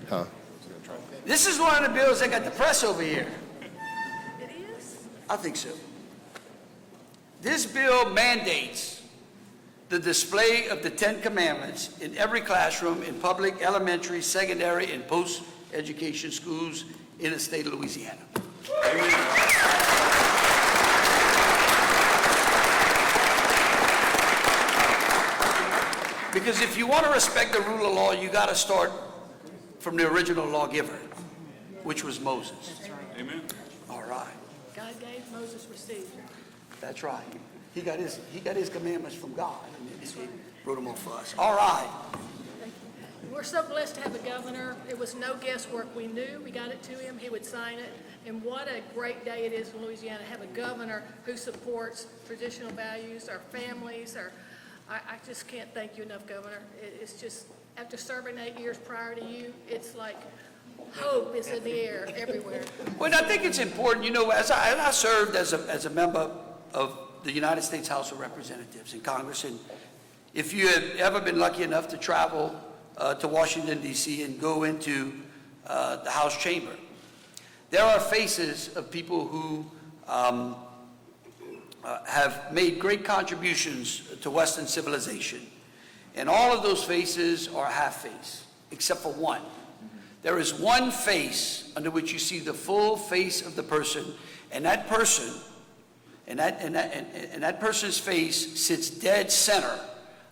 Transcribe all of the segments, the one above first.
Huh? This is one of the bills that got the press over here. It is? I think so. This bill mandates the display of the 10 Commandments in every classroom in public, elementary, secondary, and post-education schools in the state of Louisiana. Because if you want to respect the rule of law, you got to start from the original lawgiver, which was Moses. That's right. Amen. All right. God gave, Moses received. That's right. He got his commandments from God, and then he wrote them on for us. All right. Thank you. We're so blessed to have a governor. It was no guesswork. We knew we got it to him. He would sign it. And what a great day it is in Louisiana to have a governor who supports traditional values, our families, I just can't thank you enough, Governor. It's just, after serving 8 years prior to you, it's like hope is in the air everywhere. Well, I think it's important, you know, as I served as a member of the United States House of Representatives in Congress, and if you have ever been lucky enough to travel to Washington, D.C. and go into the House chamber, there are faces of people who have made great contributions to Western civilization. And all of those faces are half face, except for one. There is one face under which you see the full face of the person, and that person, and that person's face sits dead center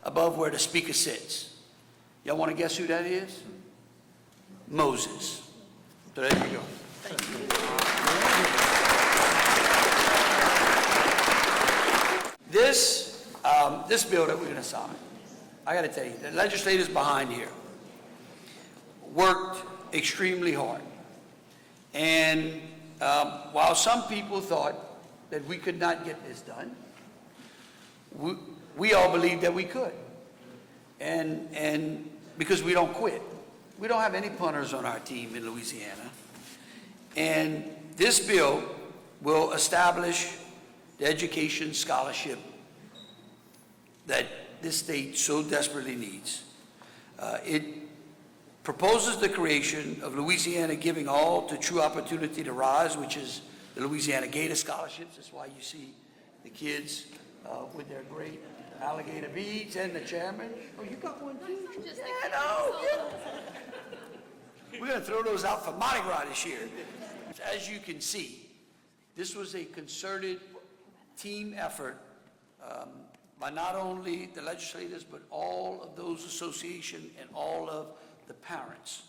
above where the speaker sits. Y'all want to guess who that is? Moses. So there you go. Thank you. This bill that we're going to sign, I got to tell you, the legislators behind here worked extremely hard. And while some people thought that we could not get this done, we all believed that we could. And because we don't quit. We don't have any punters on our team in Louisiana. And this bill will establish the education scholarship that this state so desperately needs. It proposes the creation of Louisiana Giving All to True Opportunity to Rise, which is the Louisiana Gator Scholarships. That's why you see the kids with their great alligator beads, and the chairman. Oh, you got one too? Yeah, no. We're going to throw those out for Mardi Gras this year. As you can see, this was a concerted team effort by not only the legislators, but all of those associations and all of the parents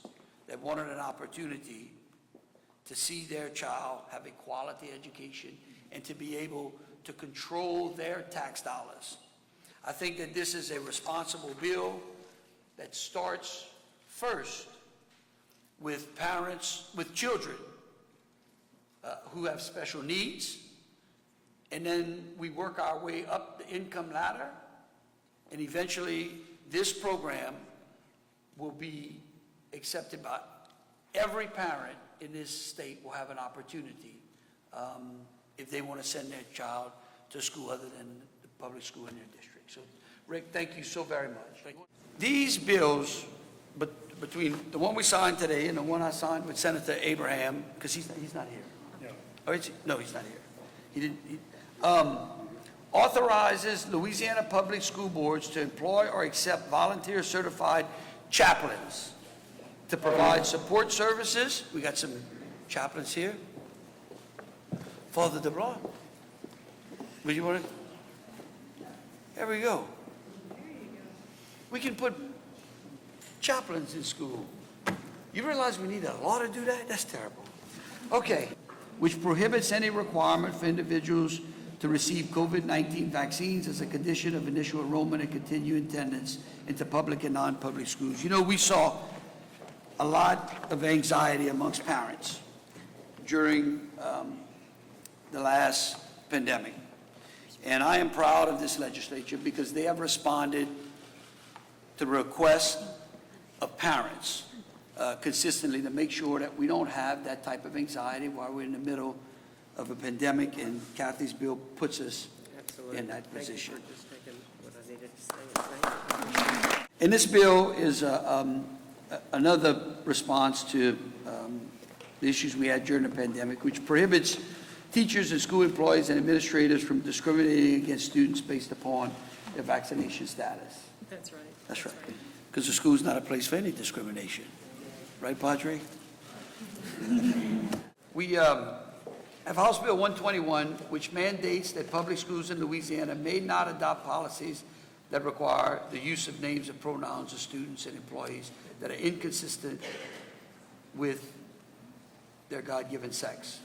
that wanted an opportunity to see their child have a quality education and to be able to control their tax dollars. I think that this is a responsible bill that starts first with parents, with children who have special needs, and then we work our way up the income ladder, and eventually this program will be accepted by every parent in this state. Will have an opportunity if they want to send their child to school other than the public school in their district. So, Rick, thank you so very much. These bills, but between the one we signed today and the one I signed with Senator Abraham, because he's not here. No. Oh, no, he's not here. He didn't. Authorizes Louisiana public school boards to employ or accept volunteer certified chaplains to provide support services. We got some chaplains here. Father DeBlanc. Would you want to? There we go. We can put chaplains in school. You realize we need a law to do that? That's terrible. Okay. Which prohibits any requirement for individuals to receive COVID-19 vaccines as a condition of initial enrollment and continued attendance into public and non-public schools. You know, we saw a lot of anxiety amongst parents during the last pandemic. And I am proud of this legislature because they have responded to the request of parents consistently to make sure that we don't have that type of anxiety while we're in the middle of a pandemic, and Kathy's bill puts us in that position. Thank you for just taking what I needed to say. And this bill is another response to the issues we had during the pandemic, which prohibits teachers and school employees and administrators from discriminating against students based upon their vaccination status. That's right. That's right. Because the school's not a place for any discrimination. Right, Padre? We have House Bill 121, which mandates that public schools in Louisiana may not adopt policies that require the use of names and pronouns of students and employees that are inconsistent with their God-given sex,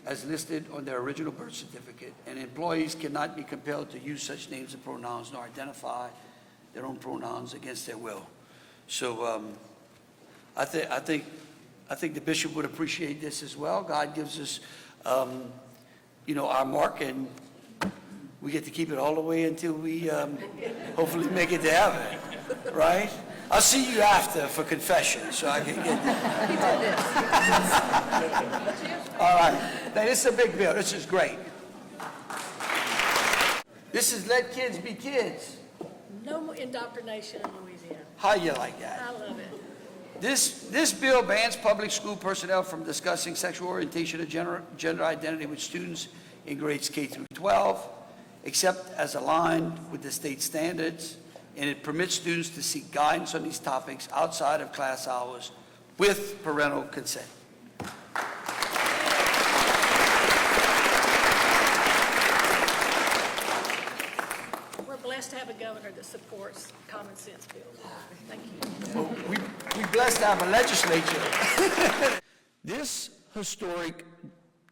as listed on their original birth certificate, and employees cannot be compelled to use such names and pronouns nor identify their own pronouns against their will. So I think the bishop would appreciate this as well. God gives us, our mark, and we get to keep it all the way until we hopefully make it to heaven, right? I'll see you after for confession, so I can get that. He did this. All right. Now, this is a big bill. This is great. This is let kids be kids. No more indoctrination in Louisiana. How you like that? I love it. This bill bans public school personnel from discussing sexual orientation or gender identity with students in grades K through 12, except as aligned with the state standards, and it permits students to seek guidance on these topics outside of class hours with parental consent. We're blessed to have a governor that supports common sense bills. Thank you. Well, we blessed to have a legislature. This historic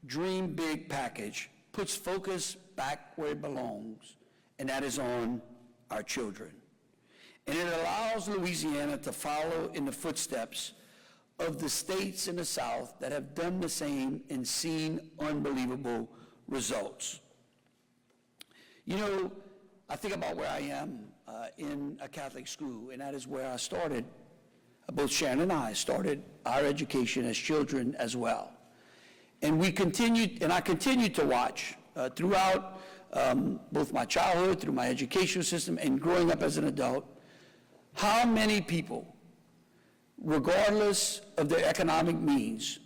Dream Big package puts focus back where it belongs, and that is on our children. And it allows Louisiana to follow in the footsteps of the states in the South that have done the same and seen unbelievable results. You know, I think about where I am in a Catholic school, and that is where I started. Both Sharon and I started our education as children as well. And I continued to watch throughout both my childhood, through my educational system, and growing up as an adult, how many people, regardless of their economic means,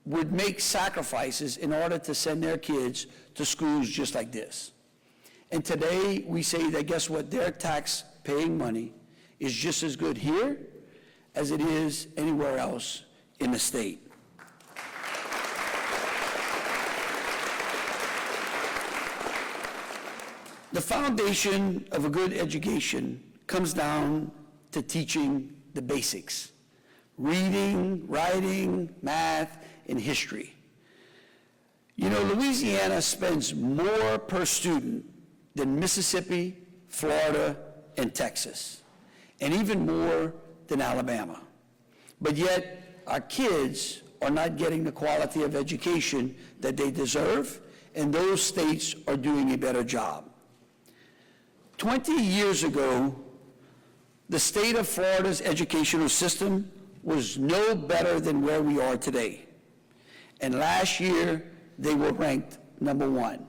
would make sacrifices in order to send their kids to schools just like this. And today we say that, guess what, their tax-paying money is just as good here as it is anywhere else in the state. The foundation of a good education comes down to teaching the basics: reading, writing, math, and history. You know, Louisiana spends more per student than Mississippi, Florida, and Texas, and even more than Alabama. But yet, our kids are not getting the quality of education that they deserve, and those states are doing a better job. 20 years ago, the state of Florida's educational system was no better than where we are today. And last year, they were ranked #1.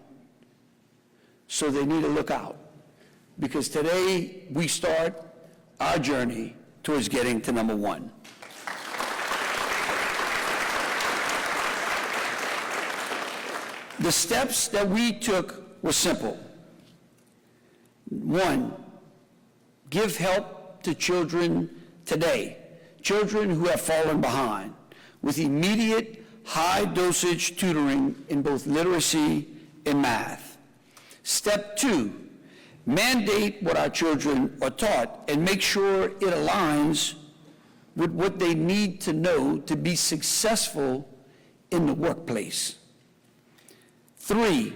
So they need to look out, because today we start our journey towards getting to #1. The steps that we took were simple. 1, give help to children today, children who have fallen behind, with immediate high-dosage tutoring in both literacy and math. Step 2, mandate what our children are taught and make sure it aligns with what they need to know to be successful in the workplace. 3,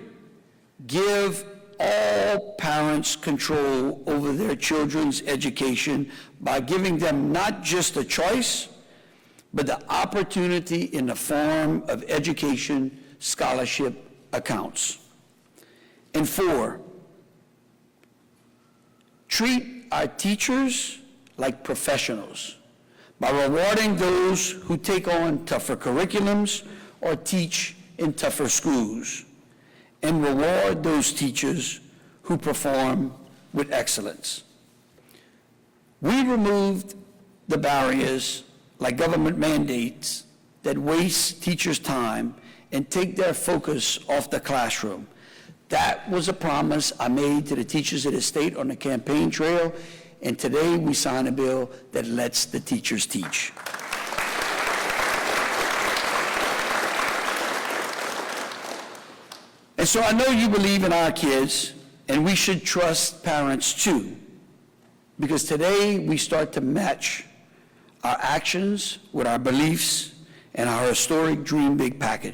give all parents control over their children's education by giving them not just a choice, but the opportunity in the form of education scholarship accounts. And 4, treat our teachers like professionals by rewarding those who take on tougher curriculums or teach in tougher schools, and reward those teachers who perform with excellence. We removed the barriers, like government mandates, that waste teachers' time and take their focus off the classroom. That was a promise I made to the teachers of the state on the campaign trail, and today we sign a bill that lets the teachers teach. And so I know you believe in our kids, and we should trust parents too, because today we start to match our actions with our beliefs and our historic Dream Big package.